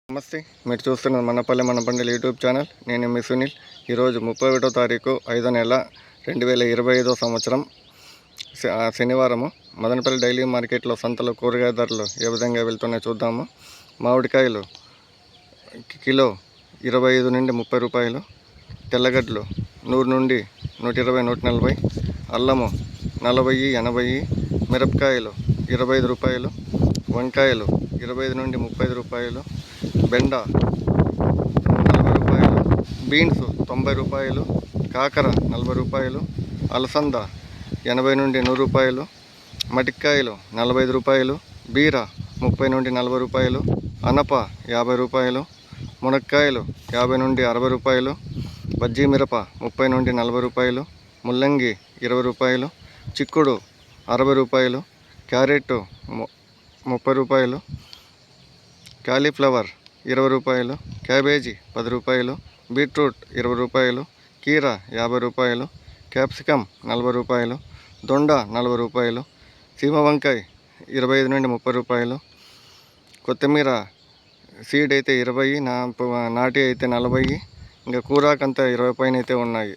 నమస్తే, మీరు చూస్తున్నది మనపల్లె మన పండుగ యూట్యూబ్ ఛానల్. నేను మీ సునీల్. ఈరోజు 31వ తారీఖు 5వ నెల 2025 సంవత్సరం శనివారము. మదనపల్లి డైలీ మార్కెట్లో సంతలో కూరగాయ ధరలు ఏ విధంగా వెళ్తున్నాయో చూద్దాము. మామిడికాయలు కిలో 25 నుండి 30 రూపాయలు, తెల్లగడ్డలు 100 నుండి 120, 140, అల్లము 40, 80, మిరపకాయలు 25 రూపాయలు, వంకాయలు 25 నుండి 30 రూపాయలు, బెండ 40 రూపాయలు, బీన్స్ 90 రూపాయలు, కాకర 40 రూపాయలు, అలసంద 80 నుండి 100 రూపాయలు, మటికాయలు 45 రూపాయలు, బీర 30 నుండి 40 రూపాయలు, అనప 50 రూపాయలు, మునక్కాయలు 50 నుండి 60 రూపాయలు, బజ్జీ మిరప 30 నుండి 40 రూపాయలు, ముల్లంగి 20 రూపాయలు, చిక్కుడు 60 రూపాయలు, క్యారెట్ 30 రూపాయలు, కాలీఫ్లవర్ 20 రూపాయలు, క్యాబేజీ 10 రూపాయలు, బీట్రూట్ 20 రూపాయలు, కీర 50 రూపాయలు, క్యాప్సికమ్ 40 రూపాయలు, దొండ 40 రూపాయలు, సీమ వంకాయ 25 నుండి 30 రూపాయలు, కొత్తిమీర సీడ్ అయితే 20, నాటి అయితే 40, ఇంకా కూరాకంతా 20 పైన అయితే ఉన్నాయి.